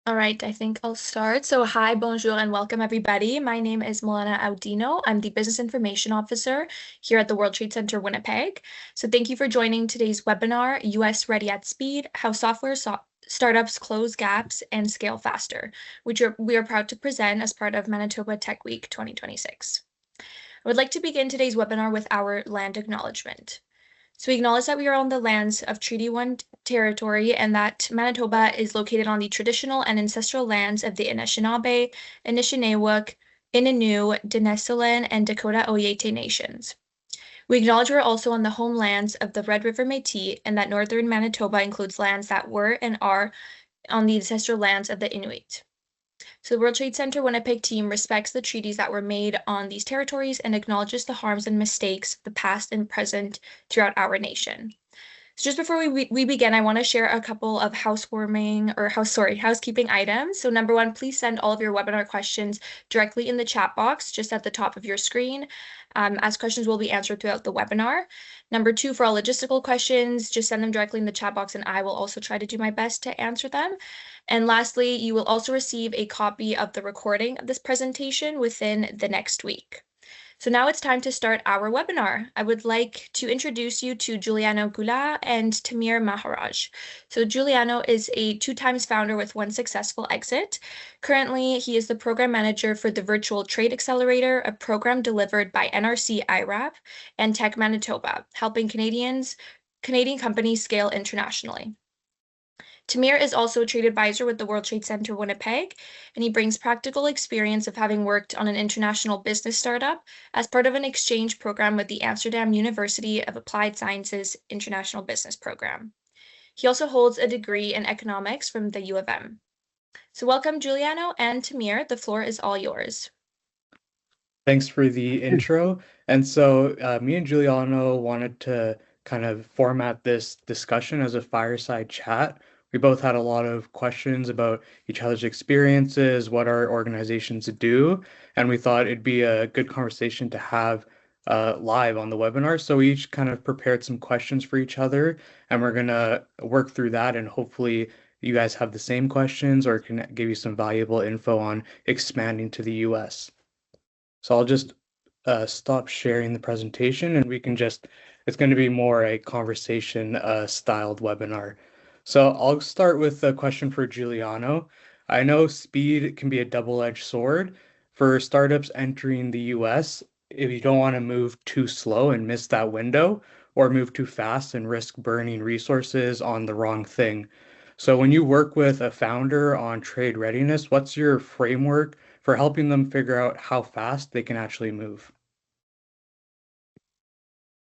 All right, I think I'll start. So, hi, bonjour, and welcome everybody. My name is Milena Audino. I'm the Business Information Officer here at the World Trade Center, Winnipeg. So, thank you for joining today's webinar, US Ready at Speed, How Startups Close Gaps and Scale Faster, which we are proud to present as part of Manitoba Tech Week 2026. I would like to begin today's webinar with our land acknowledgement. So we acknowledge that we are on the lands of Treaty 1 territory and that Manitoba is located on the traditional and ancestral lands of the Anishinaabe, Anishinaabeg, Innu, Denisilan, and Dakota Oyate nations. We acknowledge we're also on the homelands of the Red River Métis and that northern Manitoba includes lands that were and are on the ancestral lands of the Inuit. So the World Trade Center Winnipeg team respects the treaties that were made on these territories and acknowledges the harms and mistakes of the past and present throughout our nation. So just before we begin, I want to share a couple of housekeeping items. So number one, please send all of your webinar questions directly in the chat box just at the top of your screen, as questions will be answered throughout the webinar. Number two, for all logistical questions, just send them directly in the chat box and I will also try to do my best to answer them. And lastly, you will also receive a copy of the recording of this presentation within the next week. So now it's time to start our webinar. I would like to introduce you to Juliano Goulart and Tamir Maharaj. So Juliano is a 2 times founder with 1 successful exit. Currently, he is the program manager for the Virtual Trade Accelerator, a program delivered by NRC IRAP and Tech Manitoba, helping Canadian companies scale internationally. Tamir is also a trade advisor with the World Trade Center Winnipeg, and he brings practical experience of having worked on an international business startup as part of an exchange program with the Amsterdam University of Applied Sciences International Business Program. He also holds a degree in economics from the U of M. So welcome, Juliano and Tamir. The floor is all yours. Thanks for the intro. And so me and Juliano wanted to kind of format this discussion as a fireside chat. We both had a lot of questions about each other's experiences, what our organizations do, and we thought it'd be a good conversation to have live on the webinar. So we each kind of prepared some questions for each other, and we're gonna work through that, and hopefully you guys have the same questions or can give you some valuable info on expanding to the US. So I'll just stop sharing the presentation and we can just, it's going to be more a conversation styled webinar. So I'll start with a question for Giuliano. I know speed can be a double-edged sword for startups entering the US. If you don't want to move too slow and miss that window, or move too fast and risk burning resources on the wrong thing. So when you work with a founder on trade readiness, what's your framework for helping them figure out how fast they can actually move?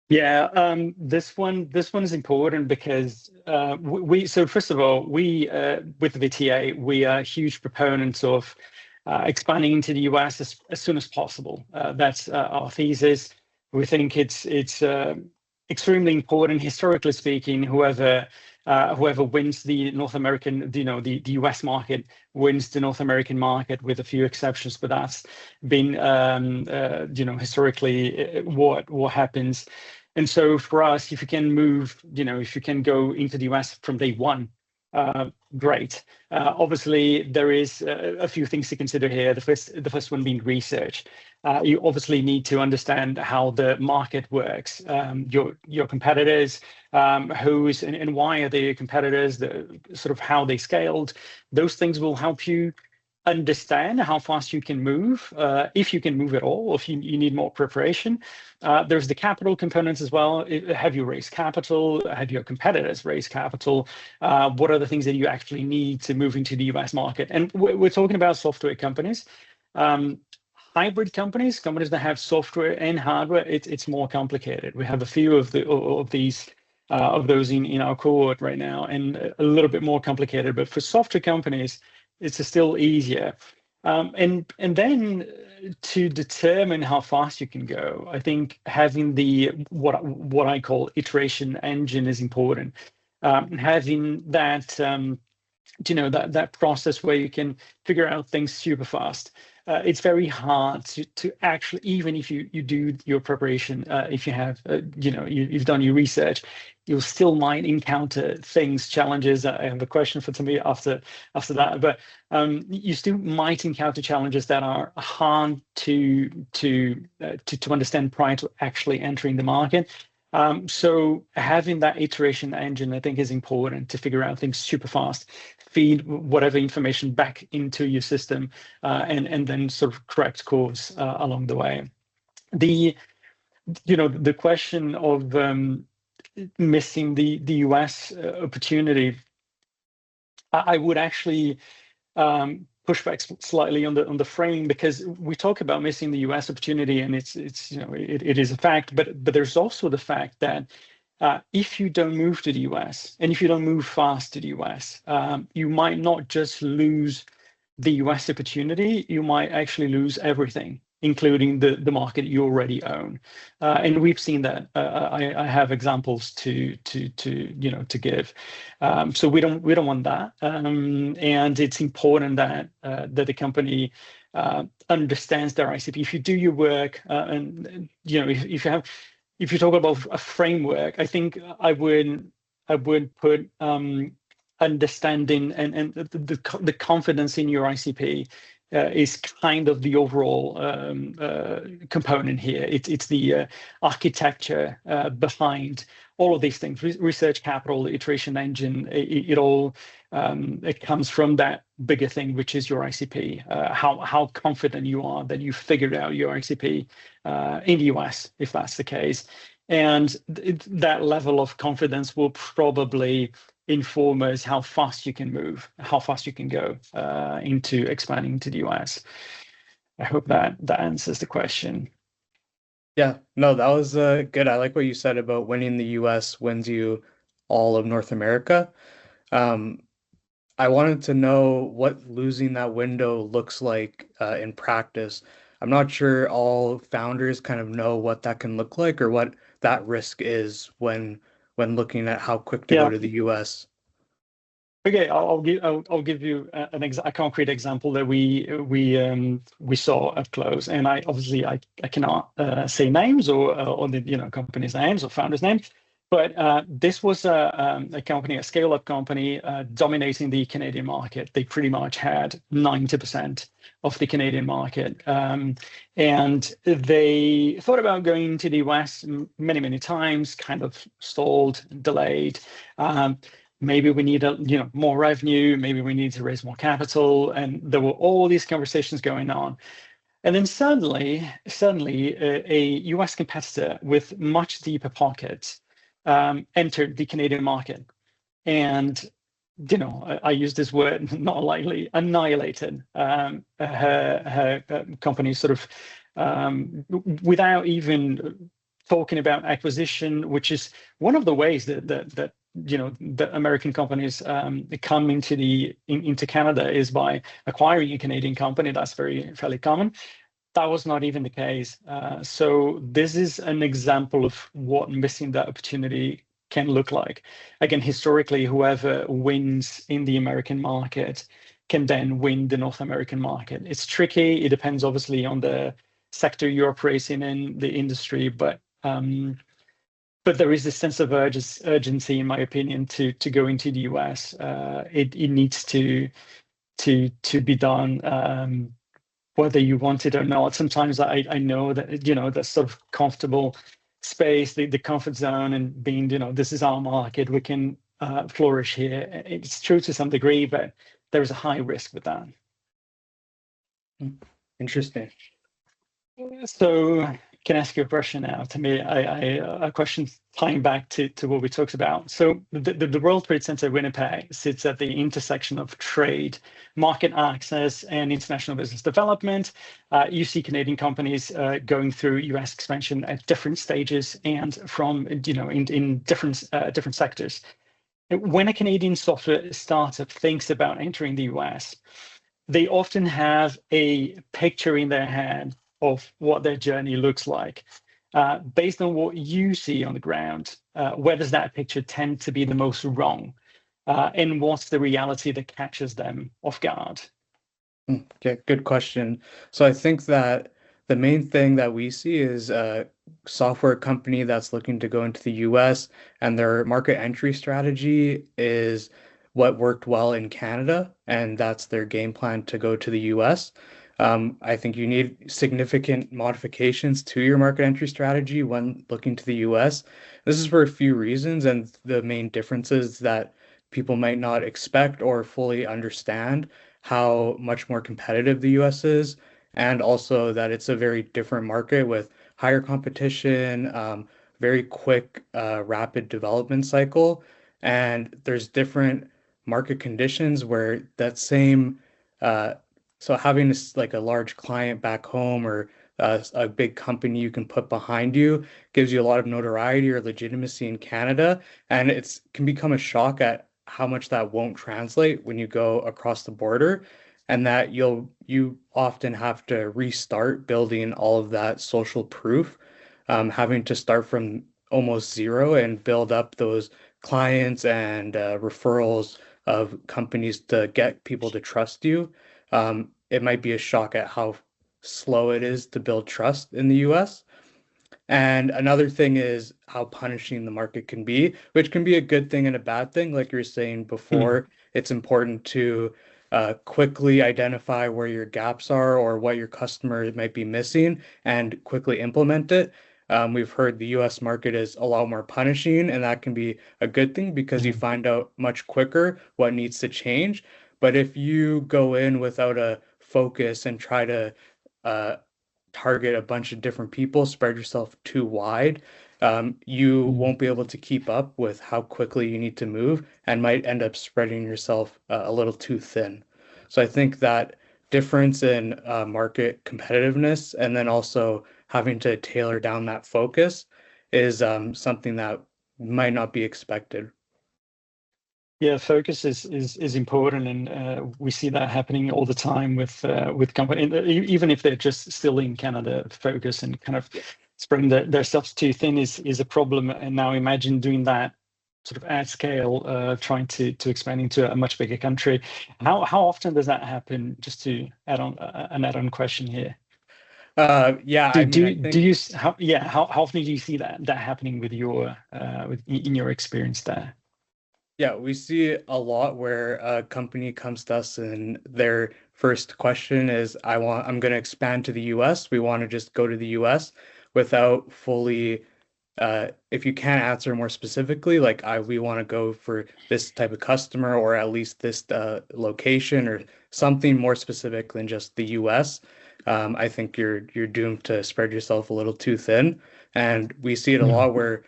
Yeah, this one is important because so first of all, we with the VTA, we are huge proponents of expanding into the US as soon as possible. That's our thesis. We think it's extremely important, historically speaking. Whoever wins the North American, the US market wins the North American market, with a few exceptions, but that's been historically what happens. And so for us, if you can move, if you can go into the US from day one, great. Obviously, there is a few things to consider here. The first one being research. You obviously need to understand how the market works, your competitors, who's and why are they your competitors, the sort of how they scaled. Those things will help you understand how fast you can move, if you can move at all, or if you need more preparation. There's the capital components as well. Have you raised capital? Have your competitors raised capital? What are the things that you actually need to move into the US market? And we're talking about software companies. Hybrid companies that have software and hardware, it's more complicated. We have a few of these of those in our cohort right now, and a little bit more complicated. But for software companies, it's still easier. And then to determine how fast you can go, I think having the what I call iteration engine is important. Having that that process where you can figure out things super fast. it's very hard to actually, even if you do your preparation, if you have, you've done your research, you still might encounter things, challenges. I have a question for Tamir after that, but you still might encounter challenges that are hard to understand prior to actually entering the market. So having that iteration engine, I think, is important to figure out things super fast, feed whatever information back into your system, and then sort of correct course along the way. The question of missing the US opportunity, I would actually push back slightly on the frame, because we talk about missing the US opportunity, and it is a fact, but there's also the fact that if you don't move to the US, and if you don't move fast to the US, you might not just lose the US opportunity, you might actually lose everything, including the market you already own. And we've seen that. I have examples to give. So we don't want that. And it's important that the company understands their ICP. If you do your work, and if you talk about a framework, I think I would put understanding and the confidence in your ICP is kind of the overall component here. It's the architecture behind all of these things: research capital, iteration engine. It all comes from that bigger thing, which is your ICP. How confident you are that you figured out your ICP in the US, if that's the case, and that level of confidence will probably inform us how fast you can move, how fast you can go into expanding to the US. I hope that answers the question. Yeah, no, that was good. I like what you said about winning the US wins you all of North America. I wanted to know what losing that window looks like in practice. I'm not sure all founders kind of know what that can look like, or what that risk is when looking at how quick to go to the US. Okay, I'll give you a concrete example that we saw up close, and I cannot say names or the company's names or founders' names, but this was a company, a scale-up company, dominating the Canadian market. They pretty much had 90% of the Canadian market, and they thought about going to the US many times, kind of stalled, delayed. Maybe we need more revenue, maybe we need to raise more capital, and there were all these conversations going on. And then suddenly, a US competitor with much deeper pockets entered the Canadian market, and I use this word not lightly, annihilated her company, sort of without even talking about acquisition, which is one of the ways that the American companies come into Canada is by acquiring a Canadian company. That's fairly common. That was not even the case. So this is an example of what missing that opportunity can look like. Again, historically, whoever wins in the American market can then win the North American market. It's tricky. It depends obviously on the sector you're operating in, the industry, but there is a sense of urgency, in my opinion, to go into the US. It needs to be done, whether you want it or not. Sometimes I know that that sort of comfortable space, the comfort zone, and being this is our market, we can flourish here. It's true to some degree, but there is a high risk with that. Interesting. So, can I ask you a question now? To me, a question tying back to what we talked about. So the World Trade Center Winnipeg sits at the intersection of trade, market access, and international business development. You see Canadian companies going through US expansion at different stages and from in different sectors. When a Canadian software startup thinks about entering the US, they often have a picture in their head of what their journey looks like. Based on what you see on the ground, where does that picture tend to be the most wrong? And what's the reality that catches them off guard? Okay, good question. So I think that the main thing that we see is a software company that's looking to go into the US, and their market entry strategy is what worked well in Canada, and that's their game plan to go to the US. I think you need significant modifications to your market entry strategy when looking to the US. This is for a few reasons, and the main differences that people might not expect or fully understand how much more competitive the US is, and also that it's a very different market with higher competition, very quick, rapid development cycle, and there's different market conditions where that same, uh, so having this like a large client back home or a big company you can put behind you gives you a lot of notoriety or legitimacy in Canada, and it's can become a shock at how much that won't translate when you go across the border, and that you often have to restart building all of that social proof, having to start from almost zero and build up those clients and referrals of companies to get people to trust you. It might be a shock at how slow it is to build trust in the US. And another thing is how punishing the market can be, which can be a good thing and a bad thing. Like you were saying Mm, before, it's important to quickly identify where your gaps are or what your customer might be missing and quickly implement it. We've heard the US market is a lot more punishing, and that can be a good thing because you mm, find out much quicker what needs to change. But if you go in without a focus and try to uh, target a bunch of different people, spread yourself too wide, you mm. won't be able to keep up with how quickly you need to move and might end up spreading yourself a little too thin. So I think that difference in market competitiveness and then also having to tailor down that focus is something that might not be expected. Yeah, focus is important, and we see that happening all the time with companies, even if they're just still in Canada. Focus and kind of spreading their stuff too thin is a problem. And now imagine doing that sort of at scale, trying to expand into a much bigger country. How often does that happen? Just to add on an add-on question here. Yeah, I mean, I think How often do you see that happening with your in your experience there? yeah, we see a lot where a company comes to us and their first question is, I'm going to expand to the US. We want to just go to the US without fully, if you can't answer more specifically, like we want to go for this type of customer or at least this location or something more specific than just the US. I think you're doomed to spread yourself a little too thin, and we see it a Mm. lot where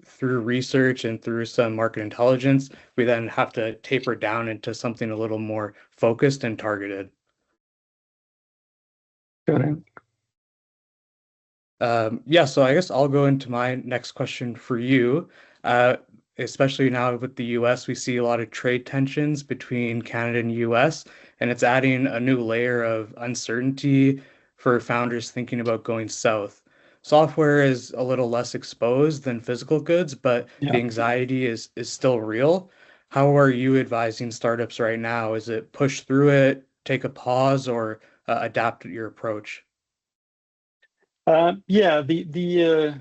through research and through some market intelligence, we then have to taper down into something a little more focused and targeted. Got it. Yeah, so I guess I'll go into my next question for you. Uh, Especially now with the US, we see a lot of trade tensions between Canada and US, and it's adding a new layer of uncertainty for founders thinking about going south. Software is a little less exposed than physical goods, but the Yeah. anxiety is still real. How are you advising startups right now? Is it push through it, take a pause, or adapt your approach? Yeah, the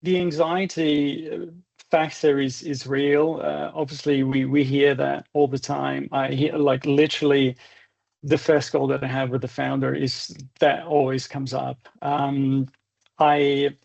anxiety factor is real. Obviously, we hear that all the time. I hear like literally the first call that I have with the founder is that always comes up. I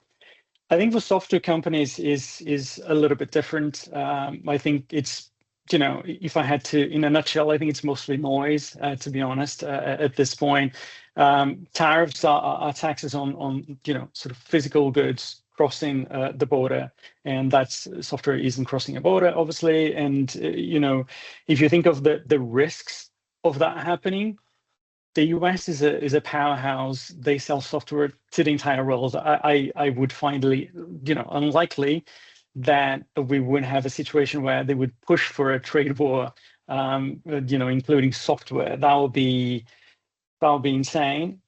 I think for software companies is a little bit different. I think it's, if I had to, in a nutshell, I think it's mostly noise, to be honest, at this point. Tariffs are taxes on sort of physical goods crossing the border, and that's software isn't crossing a border, obviously. And if you think of the risks of that happening, the US is a powerhouse. They sell software to the entire world. I would find it, unlikely that we would have a situation where they would push for a trade war, including software. That would be insane.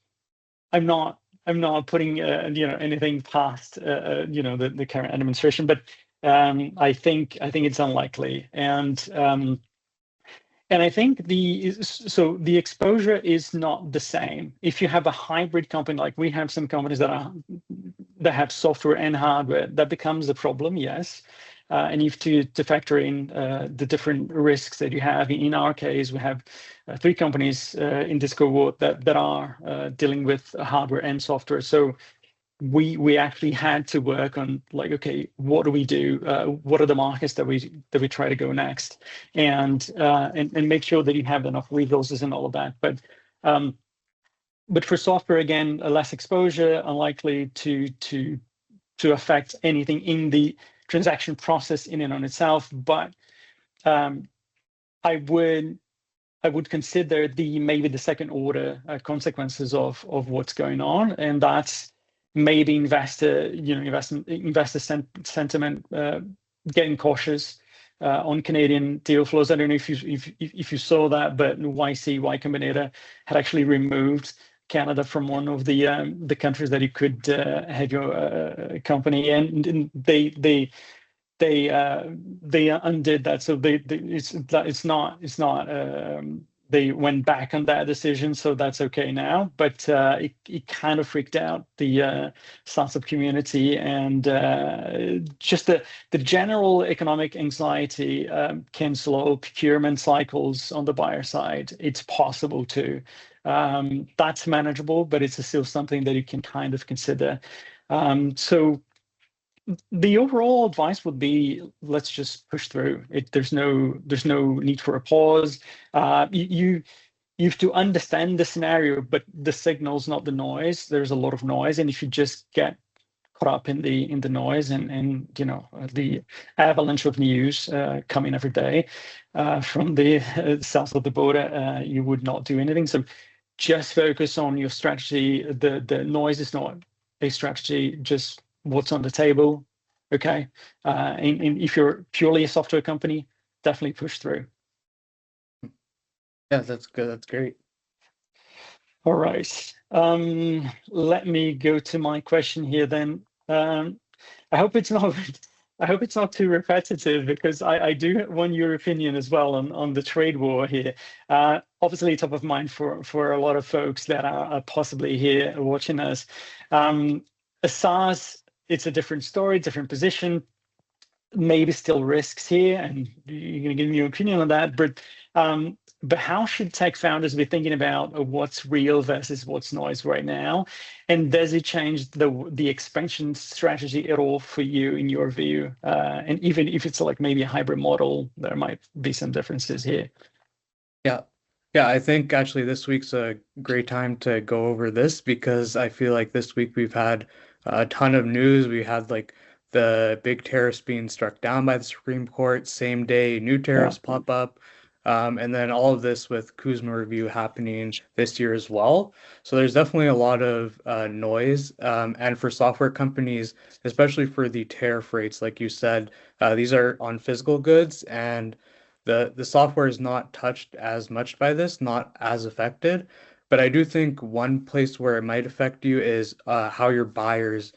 I'm not I'm not putting anything past the current administration, but I think it's unlikely. And I think the exposure is not the same. If you have a hybrid company, like we have some companies that have software and hardware, that becomes a problem, yes. And you have to factor in the different risks that you have. In our case, we have 3 companies in this cohort that are dealing with hardware and software. So we actually had to work on, like, okay, what do we do? What are the markets that we try to go next, and make sure that you have enough resources and all of that. But for software, again, a less exposure, unlikely to affect anything in the transaction process in and on itself. But I would consider maybe the second order consequences of what's going on, and that's maybe investor sentiment getting cautious on Canadian deal flows. I don't know if you saw that, but Y Combinator had actually removed Canada from one of the countries that you could have your company in, and they undid that. So it's not they went back on that decision, so that's okay now. But it kind of freaked out the startup community, and just the general economic anxiety can slow procurement cycles on the buyer side. It's possible too. That's manageable, but it's still something that you can kind of consider. So the overall advice would be, let's just push through it. There's no need for a pause. You have to understand the scenario, but the signal's not the noise. There's a lot of noise, and if you just get caught up in the noise and the avalanche of news coming every day from the south of the border, you would not do anything. So just focus on your strategy. The noise is not a strategy, just what's on the table. Okay. And if you're purely a software company, definitely push through. Yeah, that's good. That's great. All right. Let me go to my question here then. I hope it's not too repetitive, because I do want your opinion as well on the trade war here. Obviously top of mind for a lot of folks that are possibly here watching us. SaaS, it's a different story, different position, maybe still risks here, and you're going to give me your opinion on that. But how should tech founders be thinking about what's real versus what's noise right now? And does it change the expansion strategy at all for you, in your view? And even if it's like maybe a hybrid model, there might be some differences here. Yeah, I think actually this week's a great time to go over this, because I feel like this week we've had a ton of news. We had like the big tariffs being struck down by the Supreme Court, same day new tariffs pop up, and then all of this with Kuzma review happening this year as well. So there's definitely a lot of noise, and for software companies, especially for the tariff rates, like you said, these are on physical goods, and the software is not touched as much by this, not as affected. But I do think one place where it might affect you is how your buyers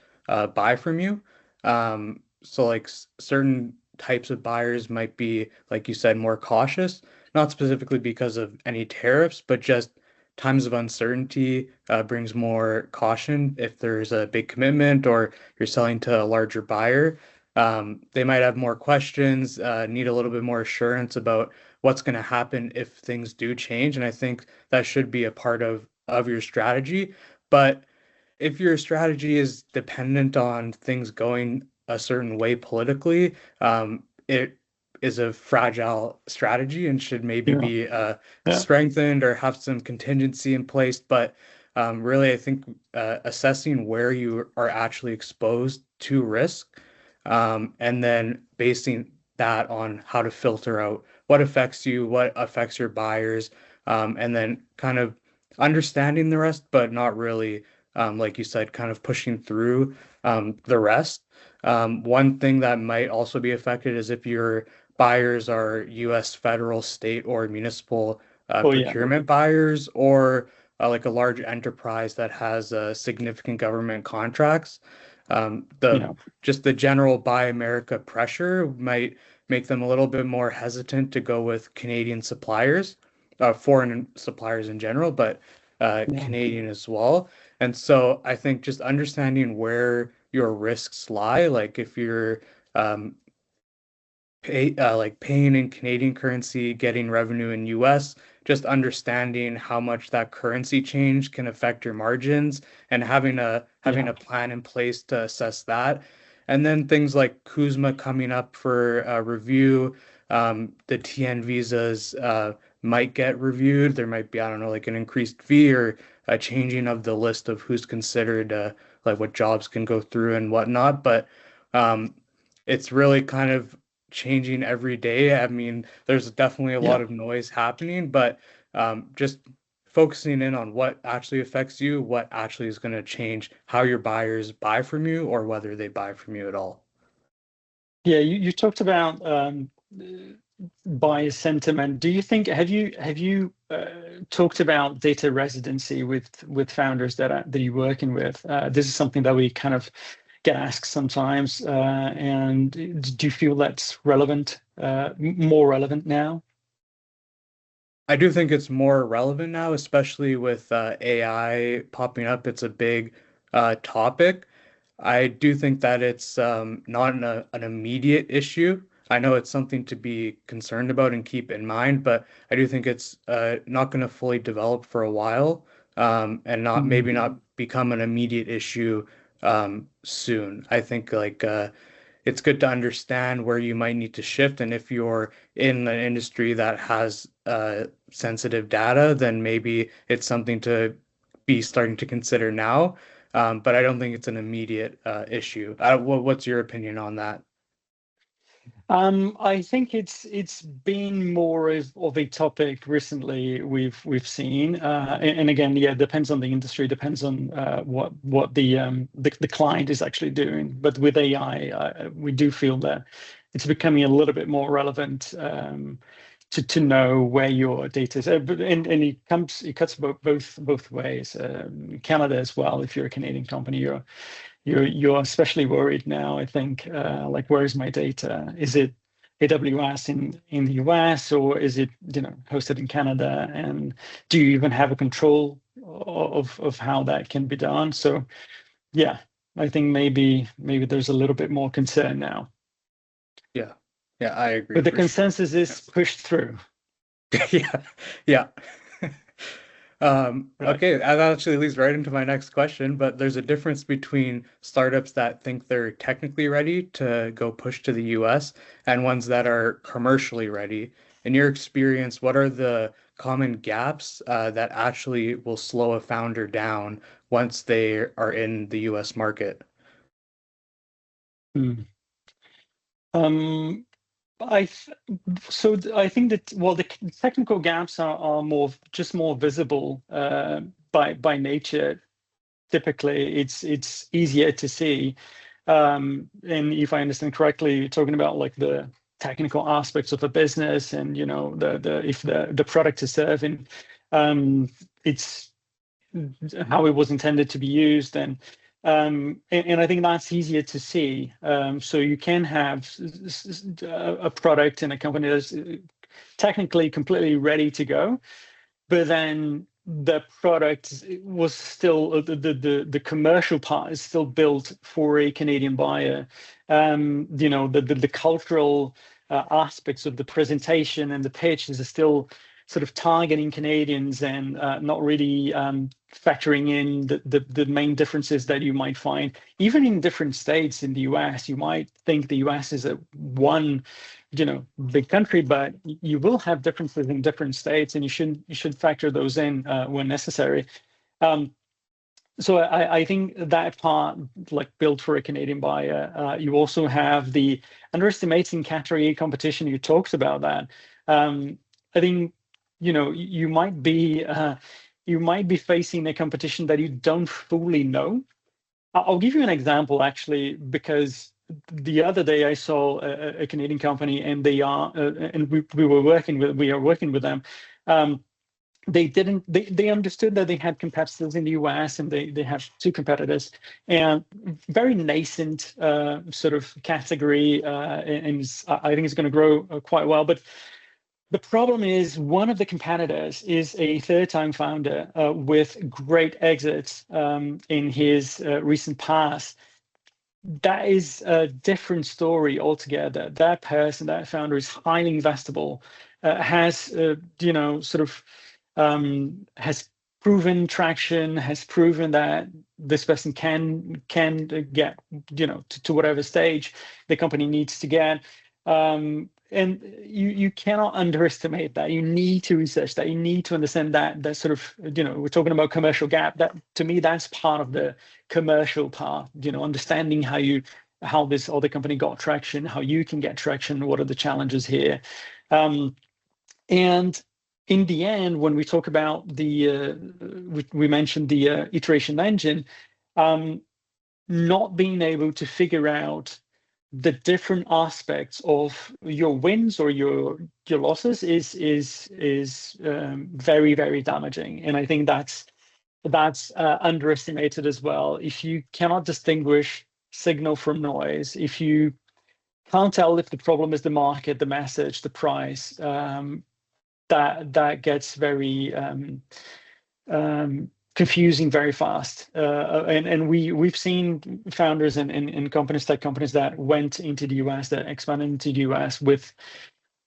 buy from you. So like certain types of buyers might be, like you said, more cautious, not specifically because of any tariffs, but just times of uncertainty brings more caution. If there's a big commitment or you're selling to a larger buyer, they might have more questions, need a little bit more assurance about what's going to happen if things do change. And I think that should be a part of your strategy. But if your strategy is dependent on things going a certain way politically, it is a fragile strategy and should maybe be strengthened or have some contingency in place. But really, I think assessing where you are actually exposed to risk, and then basing that on how to filter out what affects you, what affects your buyers, and then kind of understanding the rest, but not really, like you said, kind of pushing through the rest. One thing that might also be affected is if your buyers are U.S. federal, state, or municipal procurement buyers, or like a large enterprise that has significant government contracts. Just the general Buy America pressure might make them a little bit more hesitant to go with Canadian suppliers, foreign suppliers in general, but Canadian as well. And so I think just understanding where your risks lie, like if you're like paying in Canadian currency, getting revenue in US, just understanding how much that currency change can affect your margins and having a plan in place to assess that. And then things like Kuzma coming up for review, the TN visas might get reviewed. There might be, I don't know, like an increased fee or a changing of the list of who's considered like what jobs can go through and whatnot. But it's really kind of changing every day. I mean, there's definitely a lot of noise happening, but just focusing in on what actually affects you, what actually is going to change how your buyers buy from you or whether they buy from you at all. Yeah, you talked about buyer sentiment. Do you think have you talked about data residency with founders that you're working with? This is something that we kind of get asked sometimes, and do you feel that's relevant, more relevant now? I do think it's more relevant now, especially with AI popping up. It's a big topic. I do think that it's not an immediate issue. I know it's something to be concerned about and keep in mind, but I do think it's not going to fully develop for a while, and maybe not become an immediate issue soon. I think like it's good to understand where you might need to shift, and if you're in an industry that has sensitive data, then maybe it's something to be starting to consider now. But I don't think it's an immediate issue. What's your opinion on that? I think it's been more of a topic recently we've seen, and again, yeah, it depends on the industry, depends on what the client is actually doing. But with AI, we do feel that it's becoming a little bit more relevant to know where your data is, and it cuts both ways. Canada as well. If you're a Canadian company, you're especially worried now, I think, like, where is my data? Is it AWS in the US, or is it, hosted in Canada? And do you even have a control of how that can be done? So yeah, I think maybe there's a little bit more concern now. Yeah, I agree. But the consensus is pushed through. Yeah. Right. Okay, that actually leads right into my next question, but there's a difference between startups that think they're technically ready to go push to the US and ones that are commercially ready. In your experience, what are the common gaps that actually will slow a founder down once they are in the US market? I think that, well, the technical gaps are more visible by nature. Typically, it's easier to see, and if I understand correctly, you're talking about like the technical aspects of a business, and if the product is serving, it's how it was intended to be used, and I think that's easier to see. So you can have a product in a company that's technically completely ready to go, but then the product was still the commercial part is still built for a Canadian buyer. The cultural aspects of the presentation and the pitch is still sort of targeting Canadians and not really factoring in the main differences that you might find even in different states in the US. You might think the US is one big country, but you will have differences in different states, and you should factor those in when necessary. So I think that part, like, built for a Canadian buyer. You also have the underestimating category competition. You talked about that. I think you might be facing a competition that you don't fully know. I'll give you an example, actually, because the other day I saw a Canadian company, and they are and we are working with them. they understood that they had competitors in the US, and they have two competitors, and very nascent sort of category, and I think it's going to grow quite well. But the problem is, one of the competitors is a third-time founder with great exits in his recent past. That is a different story altogether. That person, that founder, is highly investable, has sort of has proven traction, has proven that this person can get to whatever stage the company needs to get. And you cannot underestimate that. You need to research that. You need to understand that sort of, we're talking about commercial gap. That, to me, that's part of the commercial part, understanding how this other company got traction, how you can get traction, what are the challenges here. And in the end, when we talk about we mentioned the iteration engine, not being able to figure out the different aspects of your wins or your losses is very, very damaging. And I think that's underestimated as well. If you cannot distinguish signal from noise, if you can't tell if the problem is the market, the message, the price, that gets very confusing very fast. And we've seen founders and companies, tech companies, that went into the US, that expanded into the US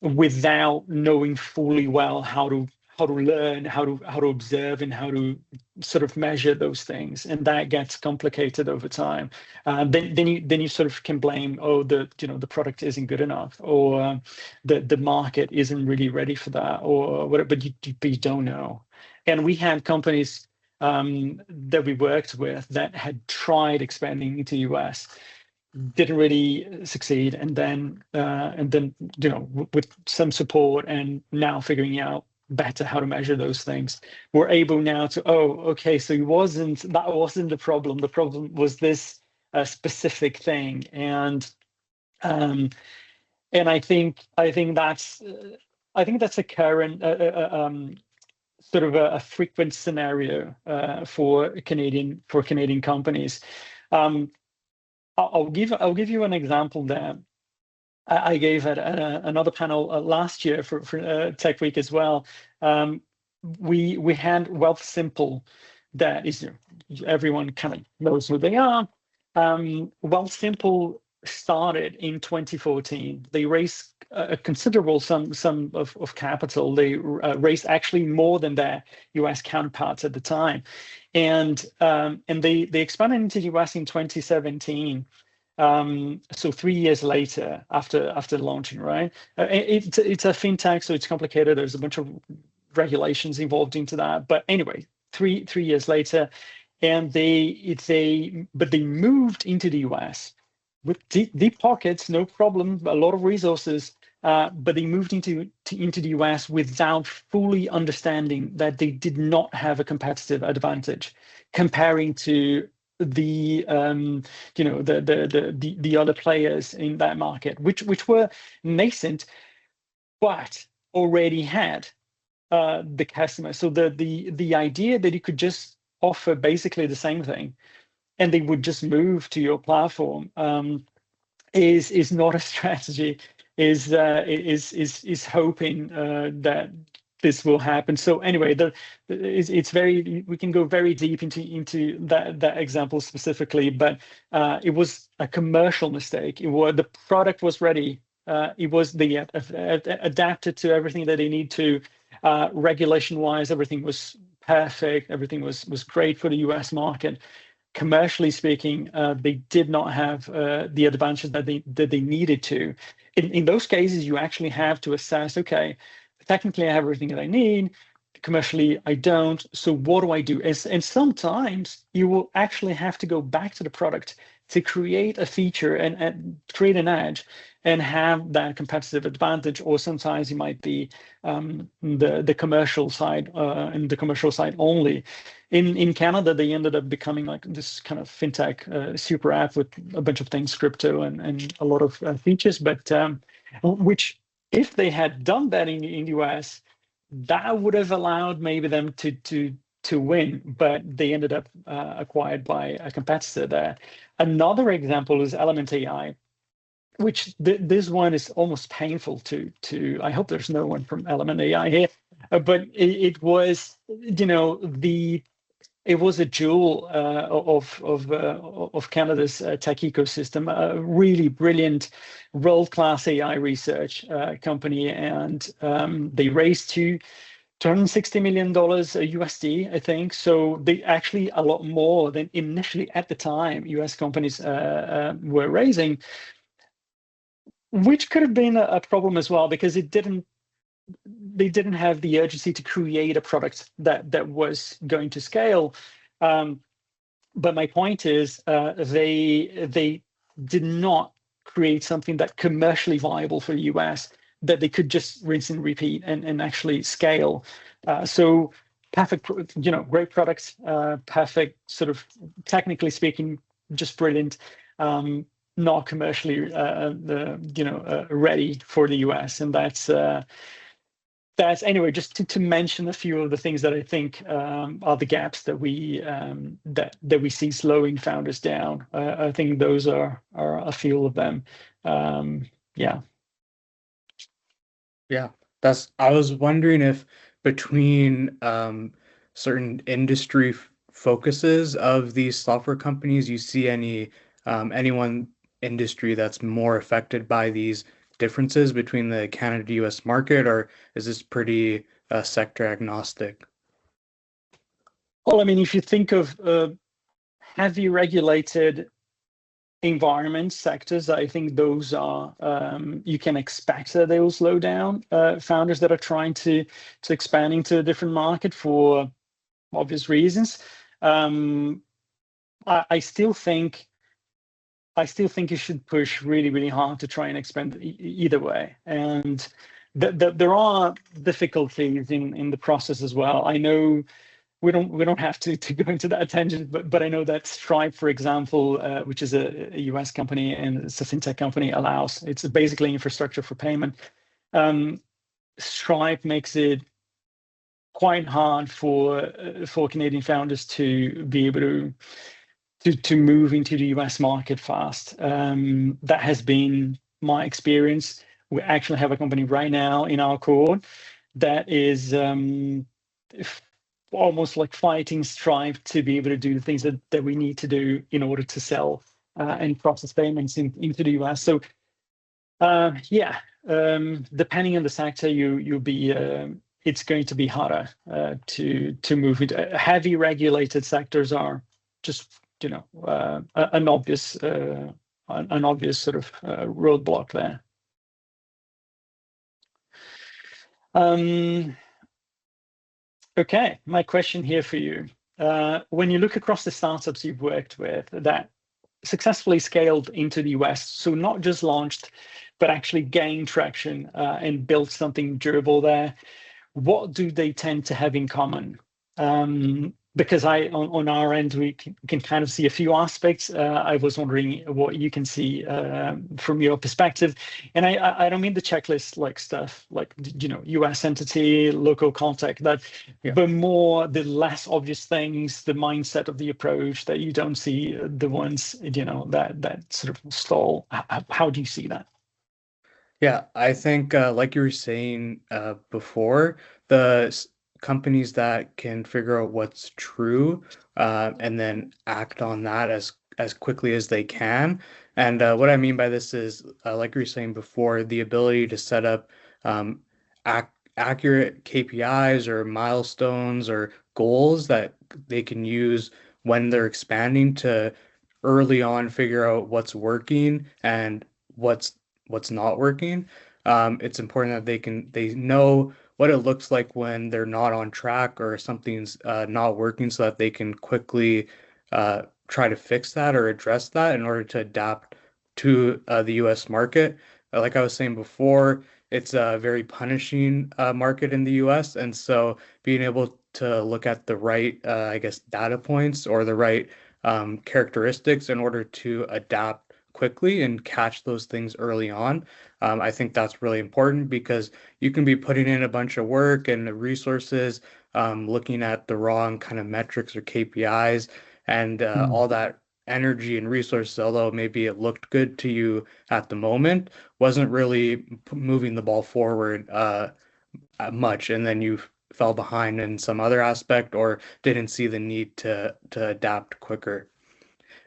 without knowing fully well how to learn, how to observe, and how to sort of measure those things, and that gets complicated over time. Then you sort of can blame, the product isn't good enough, or the market isn't really ready for that, or whatever. But you don't know. And we had companies that we worked with that had tried expanding into the US, didn't really succeed, and then with some support and now figuring out better how to measure those things, we're able now to, okay, so that wasn't the problem. The problem was this specific thing. And I think that's a current sort of a frequent scenario for Canadian companies. I'll give you an example there. I gave at another panel last year for Tech Week as well. We had Wealthsimple, that is, everyone kind of knows who they are. Wealthsimple started in 2014. They raised a considerable sum of capital. They raised actually more than their US counterparts at the time, and they expanded into the US in 2017. So 3 years later, after launching, right? It's a fintech, so it's complicated. There's a bunch of regulations involved into that. But anyway, three years later, and they moved into the US with deep pockets, no problem, a lot of resources. But they moved into the US without fully understanding that they did not have a competitive advantage comparing to the other players in that market, which were nascent, but already had the customer. So the idea that you could just offer basically the same thing, and they would just move to your platform, is not a strategy. Is hoping that this will happen. So anyway, it's very, we can go very deep into that example specifically, but it was a commercial mistake. The product was ready. They adapted to everything that they need to. Regulation-wise, everything was perfect. Everything was great for the US market. Commercially speaking, they did not have the advantage that they needed to. In those cases, you actually have to assess, okay, technically I have everything that I need, commercially I don't, so what do I do? And sometimes you will actually have to go back to the product to create a feature and create an edge and have that competitive advantage, or sometimes it might be the commercial side and the commercial side only. In Canada, they ended up becoming like this kind of fintech super app with a bunch of things, crypto and a lot of features, but which, if they had done that in the US, that would have allowed maybe them to win, but they ended up acquired by a competitor there. Another example is Element AI, which this one is almost painful to. I hope there's no one from Element AI here, but it was, you know, it was a jewel of Canada's tech ecosystem, a really brilliant world-class AI research company, and they raised $260 million USD, I think. So they actually a lot more than initially at the time US companies were raising, which could have been a problem as well, because they didn't have the urgency to create a product that was going to scale. But my point is, they did not create something that commercially viable for the US that they could just rinse and repeat and actually scale. So perfect, you know, great products, perfect sort of technically speaking, just brilliant. Not commercially, ready for the US, and that's anyway. Just to mention a few of the things that I think are the gaps that we see slowing founders down. I think those are a few of them. Yeah. Yeah, I was wondering if between certain industry focuses of these software companies, you see any one industry that's more affected by these differences between the Canada-US market, or is this pretty sector agnostic? Well, I mean, if you think of heavy regulated environment sectors, I think those are you can expect that they will slow down founders that are trying to expand into a different market for obvious reasons. I still think you should push really, really hard to try and expand either way. And there are difficulties in the process as well. I know we don't have to go into that tangent, but I know that Stripe, for example, which is a US company and it's a fintech company, it's basically infrastructure for payment. Stripe makes it quite hard for Canadian founders to be able to move into the US market fast. That has been my experience. We actually have a company right now in our cohort that is almost like fighting Stripe to be able to do the things that we need to do in order to sell and process payments into the US. So depending on the sector, you'll be it's going to be harder to move into. Heavy regulated sectors are just an obvious sort of roadblock there. Okay, my question here for you. When you look across the startups you've worked with that successfully scaled into the US, so not just launched, but actually gained traction and built something durable there, what do they tend to have in common? Because on our end, we can kind of see a few aspects. I was wondering what you can see from your perspective. And I don't mean the checklist like stuff like, US entity, local contact, but more the less obvious things, the mindset of the approach that you don't see the ones, that sort of stall. How do you see that? Yeah, I think like you were saying before, the companies that can figure out what's true and then act on that as quickly as they can. And what I mean by this is, like you were saying before, the ability to set up accurate KPIs or milestones or goals that they can use when they're expanding to early on figure out what's working and what's not working. It's important that they know what it looks like when they're not on track or something's not working, so that they can quickly try to fix that or address that in order to adapt to the US market. Like I was saying before, it's a very punishing market in the US, and so being able to look at the right, I guess, data points or the right characteristics in order to adapt quickly and catch those things early on. I think that's really important because you can be putting in a bunch of work and resources, looking at the wrong kind of metrics or KPIs, and all that energy and resources, although maybe it looked good to you at the moment, wasn't really moving the ball forward much, and then you fell behind in some other aspect or didn't see the need to adapt quicker.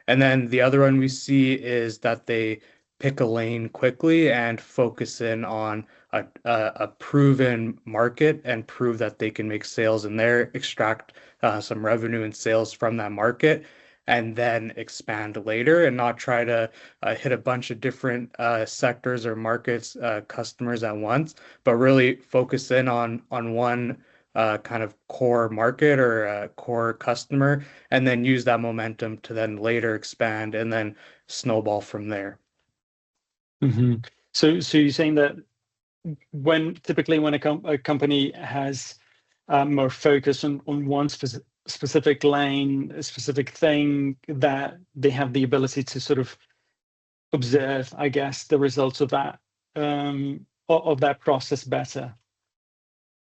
And then the other one we see is that they pick a lane quickly and focus in on a proven market and prove that they can make sales in there, extract some revenue and sales from that market, and then expand later and not try to hit a bunch of different sectors or markets, customers at once, but really focus in on one kind of core market or a core customer, and then use that momentum to then later expand and then snowball from there. So you're saying that typically when a company has more focus on one specific lane, a specific thing, that they have the ability to sort of observe, I guess, the results of that process better.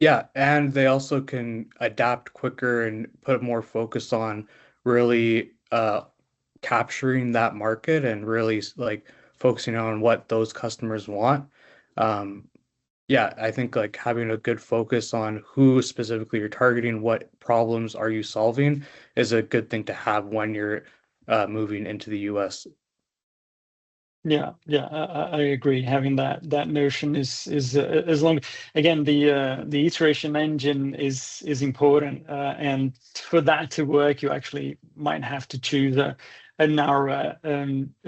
Yeah, and they also can adapt quicker and put more focus on really capturing that market and really like focusing on what those customers want. Yeah, I think like having a good focus on who specifically you're targeting, what problems are you solving, is a good thing to have when you're moving into the US. Yeah, I agree. Having that notion is as long, again, the iteration engine is important, and for that to work, you actually might have to choose a narrower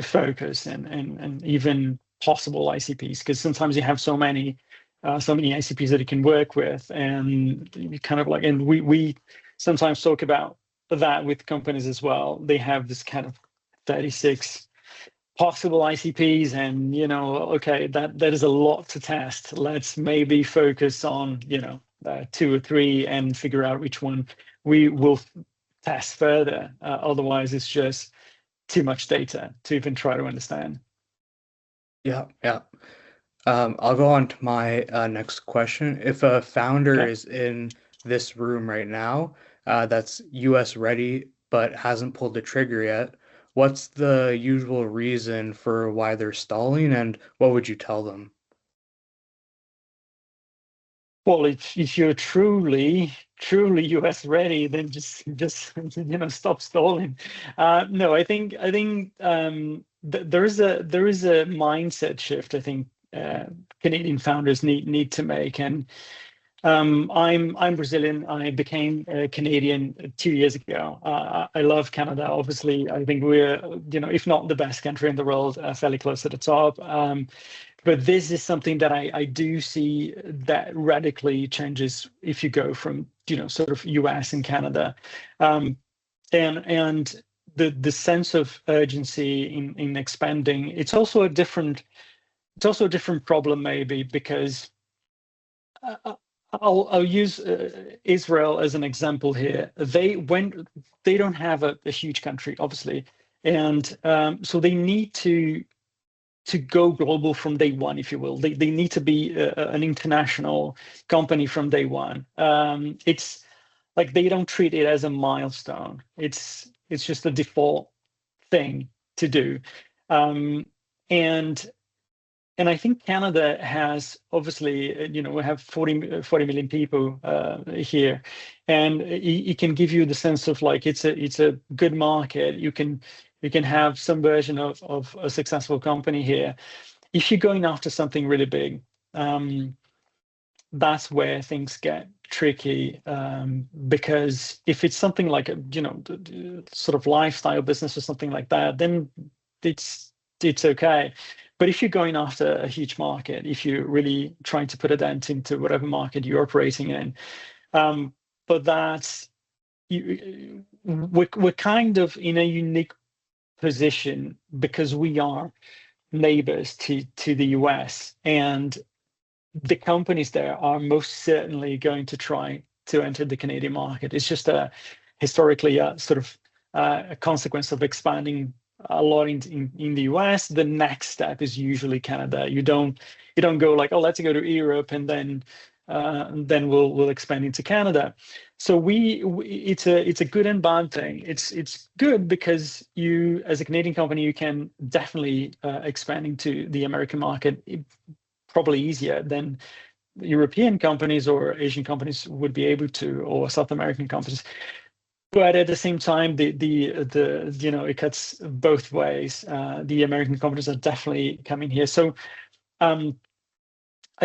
focus and even possible ICPs, because sometimes you have so many ICPs that you can work with, and you kind of like, and we sometimes talk about that with companies as well. They have this kind of 36 possible ICPs, and okay, that is a lot to test. Let's maybe focus on 2 or 3 and figure out which one we will test further. Otherwise, it's just too much data to even try to understand. Yeah. I'll go on to my next question. If a founder is in this room right now that's US ready but hasn't pulled the trigger yet, what's the usual reason for why they're stalling, and what would you tell them? Well, if you're truly US ready, then just stop stalling. No, I think there is a mindset shift I think Canadian founders need to make. And I'm Brazilian. I became Canadian 2 years ago. I love Canada. Obviously, I think we're if not the best country in the world, fairly close to the top. But this is something that I do see that radically changes if you go from sort of US and Canada, and the sense of urgency in expanding. It's also a different problem maybe, because I'll use Israel as an example here. They don't have a huge country, obviously, and so they need to go global from day one, if you will. They need to be an international company from day one. It's like they don't treat it as a milestone. It's just a default thing to do, and I think Canada has, obviously, we have 40 million people here, and it can give you the sense of like it's a good market. You can have some version of a successful company here. If you're going after something really big, that's where things get tricky, because if it's something like a sort of lifestyle business or something like that, then it's okay. But if you're going after a huge market, if you're really trying to put a dent into whatever market you're operating in, but we're kind of in a unique position because we are neighbors to the US, and the companies there are most certainly going to try to enter the Canadian market. It's just historically sort of a consequence of expanding a lot in the US, the next step is usually Canada. You don't go like, oh, let's go to Europe and then we'll expand into Canada. So it's a good and bad thing. It's good because you, as a Canadian company, you can definitely expand into the American market probably easier than European companies or Asian companies would be able to, or South American companies. But at the same time, the it cuts both ways. The American companies are definitely coming here. So I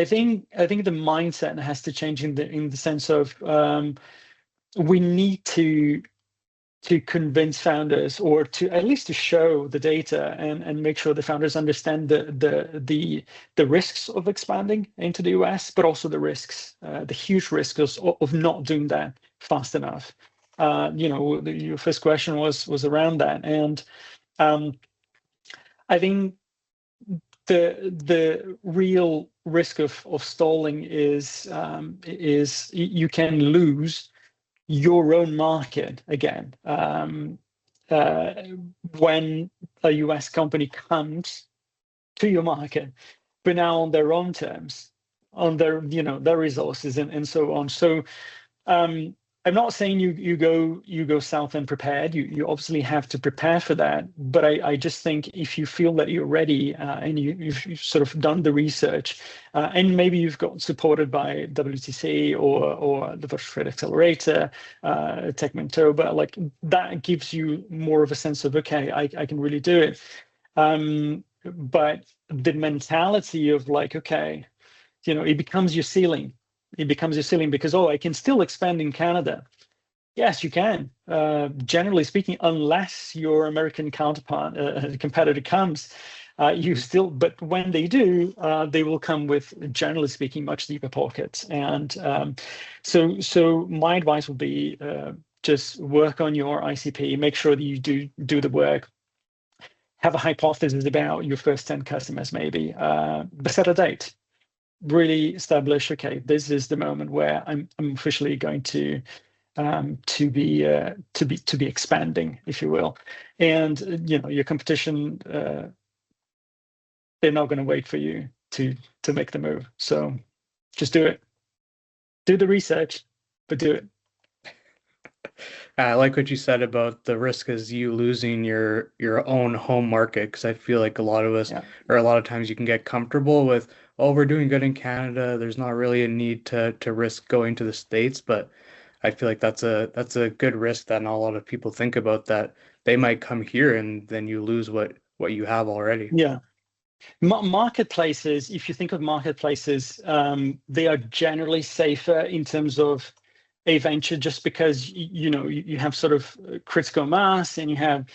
think the mindset has to change in the sense of we need to convince founders, or to at least to show the data and make sure the founders understand the risks of expanding into the US, but also the risks, the huge risks of not doing that fast enough. Your first question was around that, and I think the real risk of stalling is you can lose your own market again when a US company comes to your market, but now on their own terms, on their their resources and so on. So I'm not saying you go south unprepared. You obviously have to prepare for that. But I just think if you feel that you're ready and you've sort of done the research, and maybe you've got supported by WTC or the Virtual Trade Accelerator, Tech Manitoba, like that gives you more of a sense of, okay, I can really do it. But the mentality of like, okay, it becomes your ceiling. It becomes your ceiling because, oh, I can still expand in Canada. Yes, you can. Generally speaking, unless your American counterpart, competitor comes, you still. But when they do, they will come with, generally speaking, much deeper pockets. And so my advice would be just work on your ICP. Make sure that you do the work. Have a hypothesis about your first 10 customers, maybe. But set a date. Really establish, okay, this is the moment where I'm officially going to be expanding, if you will. And your competition, they're not going to wait for you to make the move. So just do it. Do the research, but do it. I like what you said about the risk is you losing your own home market, because I feel like a lot of us, or a lot of times, you can get comfortable with, oh, we're doing good in Canada. There's not really a need to risk going to the States, but I feel like that's a good risk that not a lot of people think about, that they might come here and then you lose what you have already. Yeah. Marketplaces, if you think of marketplaces, they are generally safer in terms of a venture, just because you have sort of critical mass, and you have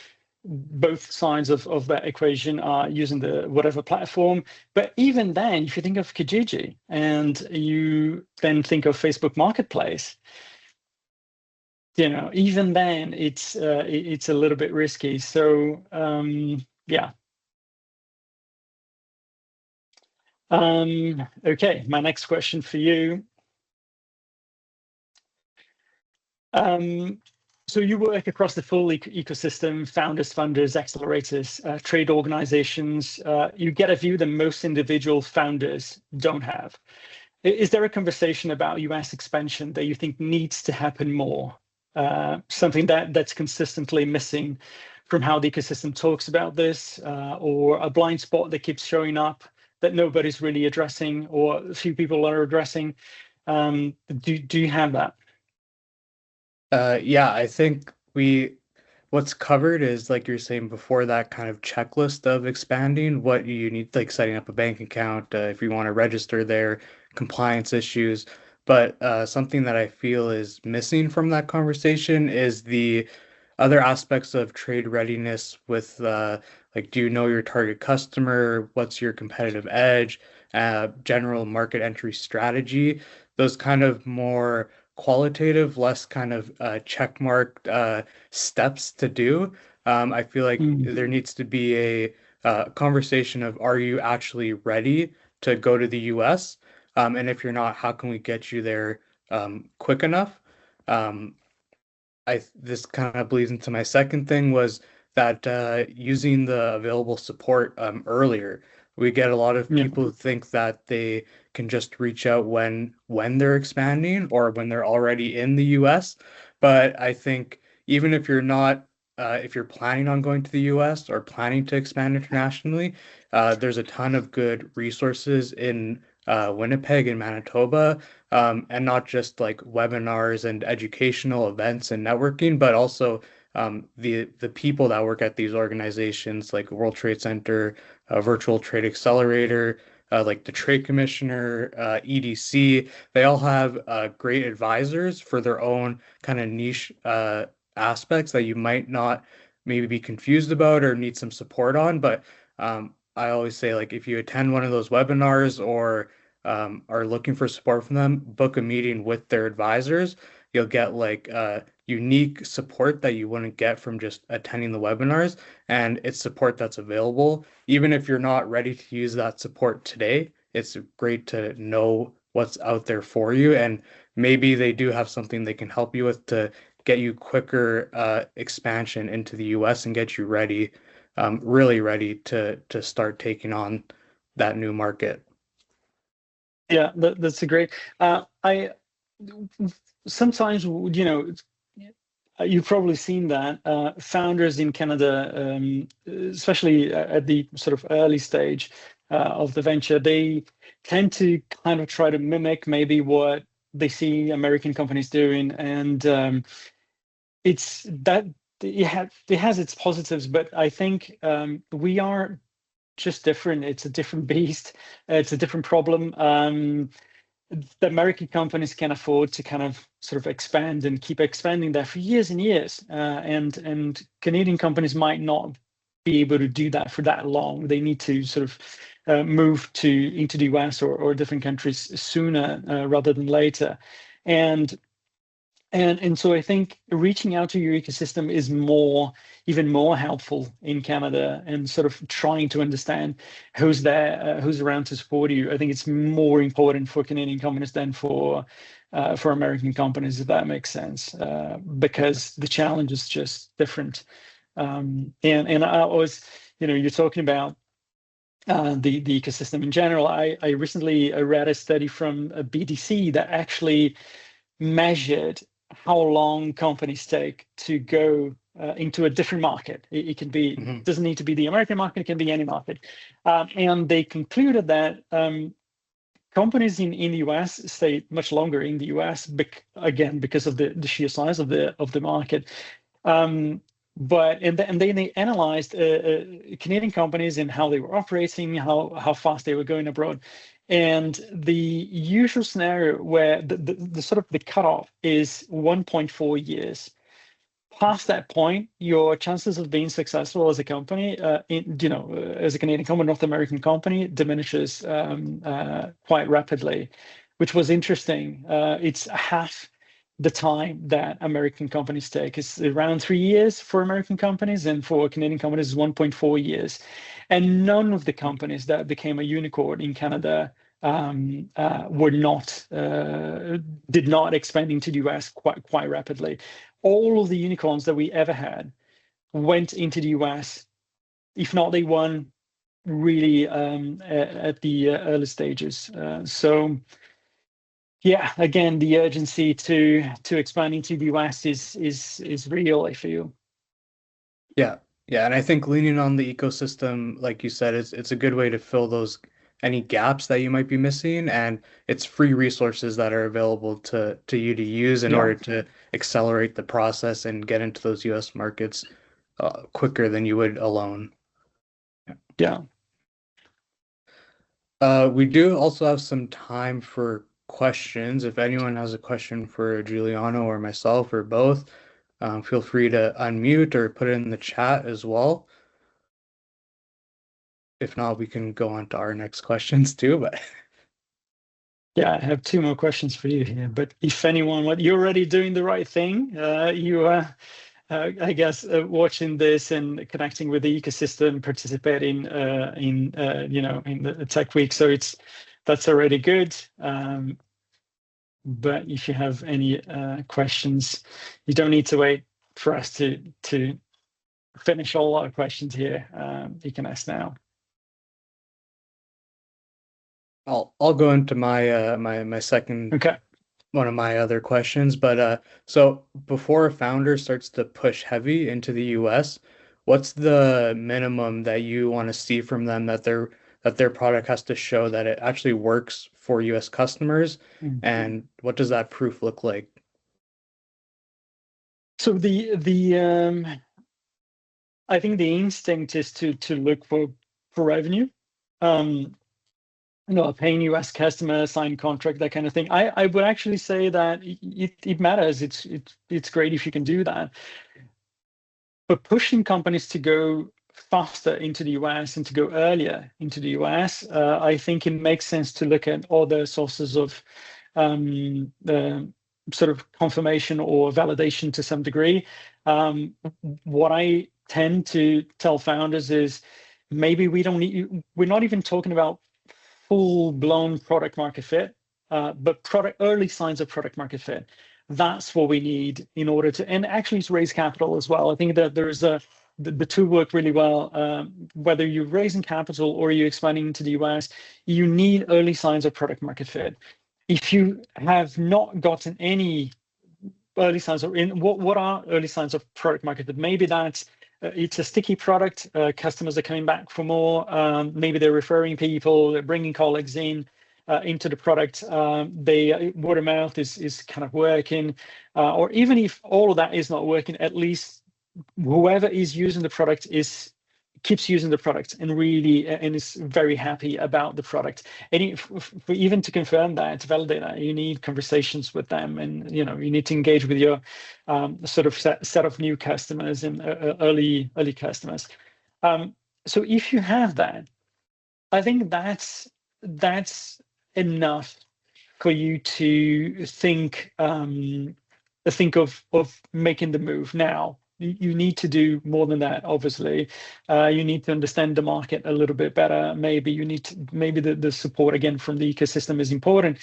both sides of that equation are using the whatever platform. But even then, if you think of Kijiji and you then think of Facebook Marketplace, even then it's a little bit risky. So yeah. Okay, my next question for you. So you work across the full ecosystem, founders, funders, accelerators, trade organizations. You get a view that most individual founders don't have. Is there a conversation about US expansion that you think needs to happen more? Something that's consistently missing from how the ecosystem talks about this, or a blind spot that keeps showing up that nobody's really addressing, or a few people are addressing? Do you have that? Yeah, I think what's covered is, like you're saying before, that kind of checklist of expanding, what you need, like setting up a bank account, if you want to register there, compliance issues. But something that I feel is missing from that conversation is the other aspects of trade readiness with like, do you know your target customer? What's your competitive edge? General market entry strategy. Those kind of more qualitative, less kind of checkmarked steps to do. I feel like there needs to be a conversation of, are you actually ready to go to the US? And if you're not, how can we get you there quick enough? This kind of bleeds into my second thing, was that using the available support earlier. We get a lot of Yeah. people who think that they can just reach out when they're expanding or when they're already in the US. But I think even if you're not if you're planning on going to the US or planning to expand internationally, there's a ton of good resources in Winnipeg and Manitoba, and not just like webinars and educational events and networking, but also the people that work at these organizations like World Trade Center, Virtual Trade Accelerator, like the Trade Commissioner, EDC. They all have great advisors for their own kind of niche aspects that you might not maybe be confused about or need some support on. But I always say, like, if you attend one of those webinars or are looking for support from them, book a meeting with their advisors. You'll get like unique support that you wouldn't get from just attending the webinars, and it's support that's available. Even if you're not ready to use that support today, it's great to know what's out there for you, and maybe they do have something they can help you with to get you quicker expansion into the US and get you ready, really ready to start taking on that new market. Yeah, that's a great. I sometimes, you've probably seen that founders in Canada, especially at the sort of early stage of the venture, they tend to kind of try to mimic maybe what they see American companies doing, and it's that it has its positives, but I think we are just different. It's a different beast. It's a different problem. The American companies can afford to kind of sort of expand and keep expanding there for years and years, and Canadian companies might not be able to do that for that long. They need to sort of move into the US or different countries sooner rather than later, and so I think reaching out to your ecosystem is even more helpful in Canada, and sort of trying to understand who's there, who's around to support you. I think it's more important for Canadian companies than for American companies, if that makes sense, because the challenge is just different. And I was, you're talking about the ecosystem in general. I recently read a study from a BDC that actually measured how long companies take to go into a different market. It can be, doesn't need to be the American market, it can be any market. And they concluded that companies in the US stay much longer in the US, again, because of the sheer size of the market. But and then they analyzed Canadian companies and how they were operating, how fast they were going abroad. And the usual scenario where the sort of the cutoff is 1.4 years. Past that point, your chances of being successful as a company, as a Canadian company, North American company, diminishes quite rapidly, which was interesting. It's half the time that American companies take. It's around 3 years for American companies, and for Canadian companies, 1.4 years. And none of the companies that became a unicorn in Canada did not expand into the US quite rapidly. All of the unicorns that we ever had went into the US, if not they won really at the early stages. So yeah, again, the urgency to expand into the US is real, I feel. Yeah, and I think leaning on the ecosystem, like you said, it's a good way to fill any gaps that you might be missing, and it's free resources that are available to you to use in order to accelerate the process and get into those US markets quicker than you would alone. Yeah. We do also have some time for questions. If anyone has a question for Juliano or myself or both, feel free to unmute or put it in the chat as well. If not, we can go on to our next questions too, but yeah, I have 2 more questions for you here. But if anyone, you're already doing the right thing. You are, I guess, watching this and connecting with the ecosystem, participating in the Tech Week. So that's already good. But if you have any questions, you don't need to wait for us to finish all our questions here, you can ask now. I'll go into my my second Okay. one of my other questions, but so before a founder starts to push heavy into the US, what's the minimum that you want to see from them that their product has to show that it actually works for US customers, and what does that proof look like? So I think the instinct is to look for revenue. A paying US customer, sign contract, that kind of thing. I would actually say that it matters. It's great if you can do that. But pushing companies to go faster into the US and to go earlier into the US, I think it makes sense to look at other sources of the sort of confirmation or validation to some degree. What I tend to tell founders is maybe we're not even talking about full-blown product market fit, but early signs of product market fit. That's what we need in order to, and actually to raise capital as well. I think that there's the two work really well. Whether you're raising capital or you're expanding into the US, you need early signs of product market fit. If you have not gotten any early signs of, what are early signs of product market fit? Maybe that's it's a sticky product. Customers are coming back for more. Maybe they're referring people, they're bringing colleagues into the product. Word of mouth is kind of working. Or even if all of that is not working, at least whoever is using the product keeps using the product and is very happy about the product. And even to confirm that, to validate that, you need conversations with them, and you need to engage with your sort of set of new customers and early customers. So if you have that, I think that's enough for you to think of making the move. Now, you need to do more than that, obviously. You need to understand the market a little bit better. Maybe the support again from the ecosystem is important.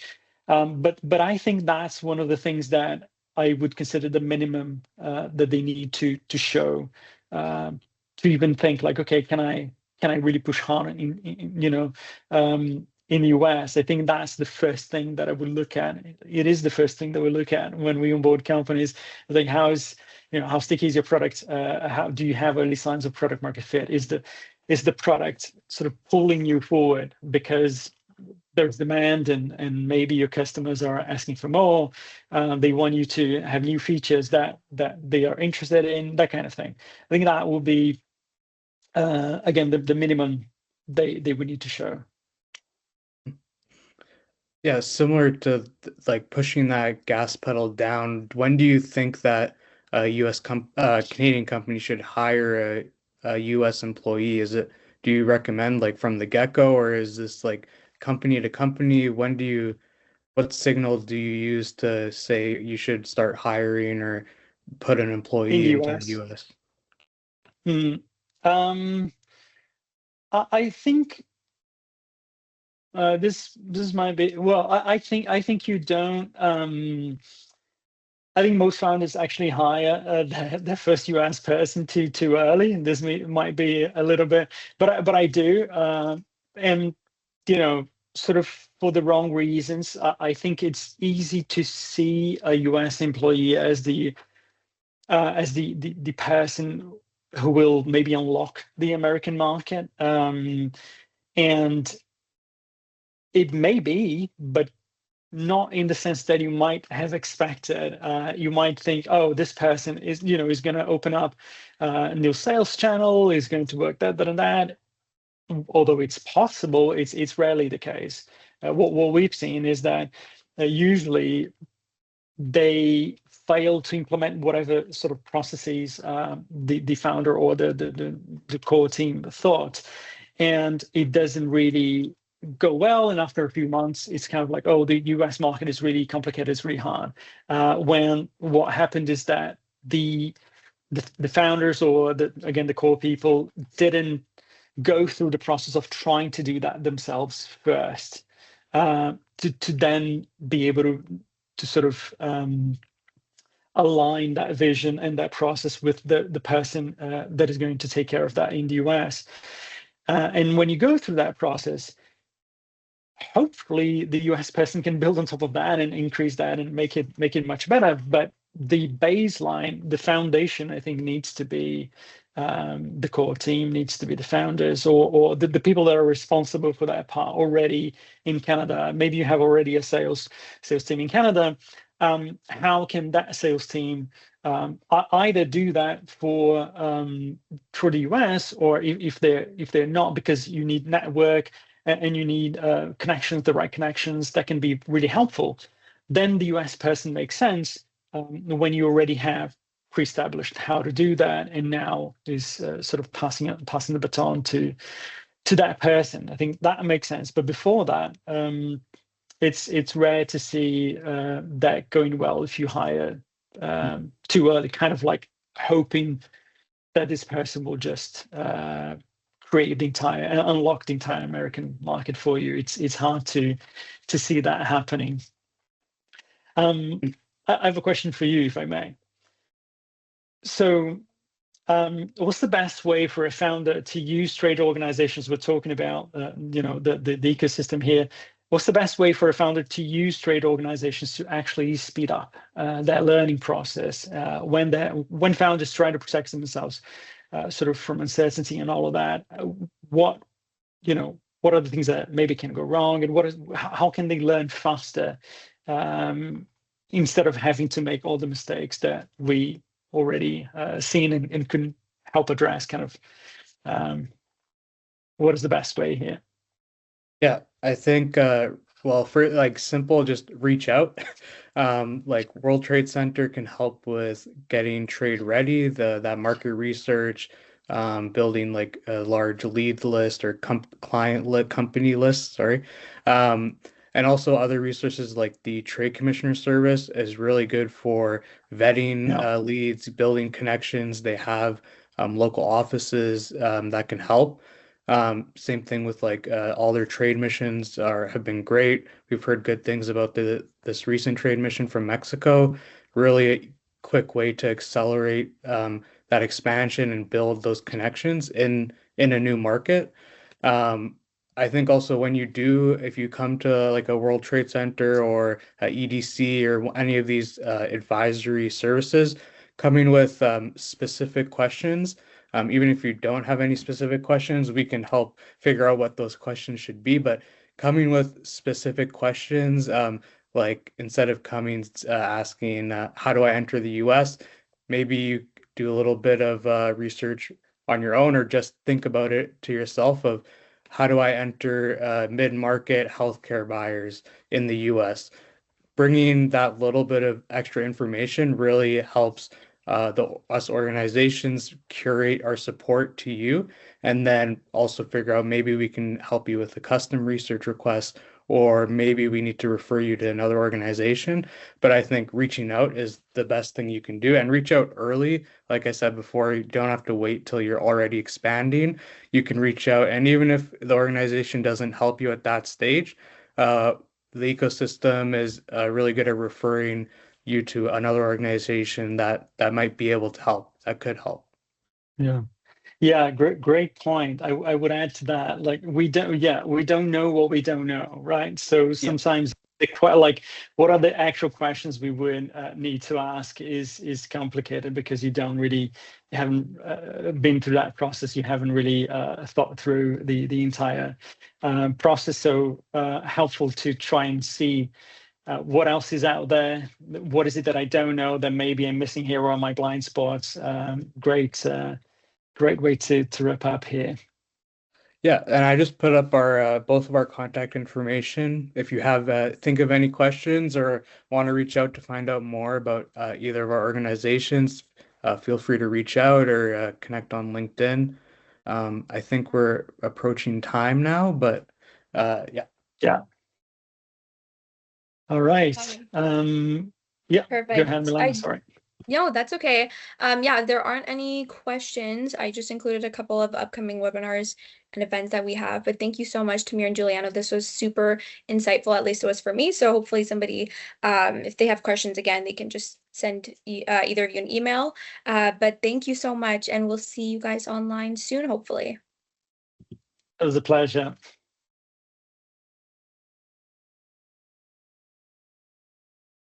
But I think that's one of the things that I would consider the minimum that they need to show to even think like, okay, can I really push hard in the US? I think that's the first thing that I would look at. It is the first thing that we look at when we onboard companies. Like, how sticky is your product? How do you have early signs of product market fit? Is the product sort of pulling you forward because there's demand and maybe your customers are asking for more? They want you to have new features that they are interested in, that kind of thing. I think that will be again the minimum they would need to show. Yeah, similar to like pushing that gas pedal down. When do you think that a Canadian company should hire a US employee? Do you recommend like from the get-go, or is this like company to company? What signal do you use to say you should start hiring or put an employee into the US? I think this might be, well, I think you don't. I think most founders actually hire their first US person too early, and this might be a little bit, but I do, and sort of for the wrong reasons. I think it's easy to see a US employee as the person who will maybe unlock the American market, and it may be, but not in the sense that you might have expected. You might think, oh, this person is going to open up a new sales channel, is going to work that and that. Although it's possible, it's rarely the case. What we've seen is that usually they fail to implement whatever sort of processes the founder or the core team thought, and it doesn't really go well. And after a few months, it's kind of like, oh, the US market is really complicated, it's really hard. When what happened is that the founders or the core people didn't go through the process of trying to do that themselves first, to then be able to sort of align that vision and that process with the person that is going to take care of that in the US. And when you go through that process, hopefully the US person can build on top of that and increase that and make it much better. But the baseline, the foundation, I think, needs to be the core team, needs to be the founders or the people that are responsible for that part already in Canada. Maybe you have already a sales team in Canada. How can that sales team either do that for the US, or if they're not, because you need network and you need connections, the right connections that can be really helpful, then the US person makes sense when you already have pre-established how to do that, and now is sort of passing the baton to that person. I think that makes sense. But before that, it's rare to see that going well if you hire too early, kind of like hoping that this person will just create the entire and unlock the entire American market for you. It's hard to see that happening. I have a question for you, if I may. So what's the best way for a founder to use trade organizations? We're talking about the ecosystem here. What's the best way for a founder to use trade organizations to actually speed up that learning process when founders try to protect themselves sort of from uncertainty and all of that? What are the things that maybe can go wrong, and how can they learn faster instead of having to make all the mistakes that we already seen and can help address? Kind of what is the best way here? Yeah, I think well, for like simple, just reach out. Like World Trade Center can help with getting trade ready, that market research, building like a large lead list or company list, sorry. And also other resources like the Trade Commissioner Service is really good for vetting leads, building connections. They have local offices that can help. Same thing with like all their trade missions have been great. We've heard good things about this recent trade mission from Mexico. Really a quick way to accelerate that expansion and build those connections in a new market. I think also if you come to like a World Trade Center or a EDC or any of these advisory services, coming with specific questions. Even if you don't have any specific questions, we can help figure out what those questions should be. But coming with specific questions, like instead of asking, how do I enter the US? Maybe you do a little bit of research on your own, or just think about it to yourself of how do I enter mid-market healthcare buyers in the US? Bringing that little bit of extra information really helps us organizations curate our support to you, and then also figure out maybe we can help you with a custom research request, or maybe we need to refer you to another organization. But I think reaching out is the best thing you can do, and reach out early. Like I said before, you don't have to wait till you're already expanding. You can reach out, and even if the organization doesn't help you at that stage, the ecosystem is really good at referring you to another organization that might be able to help, that could help. Yeah, great point. I would add to that, like we don't know what we don't know, right? So sometimes like what are the actual questions we would need to ask is complicated, because you haven't been through that process. You haven't really thought through the entire process. So helpful to try and see what else is out there. What is it that I don't know that maybe I'm missing here, or on my blind spots? Great way to wrap up here. Yeah, and I just put up our both of our contact information. If you have think of any questions or want to reach out to find out more about either of our organizations, feel free to reach out or connect on LinkedIn. I think we're approaching time now, but yeah. All right. Yeah. Perfect. Go ahead, Milan. Sorry. No, that's okay. Yeah, if there aren't any questions. I just included a couple of upcoming webinars and events that we have. But thank you so much, Tamir and Juliano. This was super insightful, at least it was for me. So hopefully somebody, if they have questions again, they can just send either of you an email. But thank you so much, and we'll see you guys online soon, hopefully. It was a pleasure.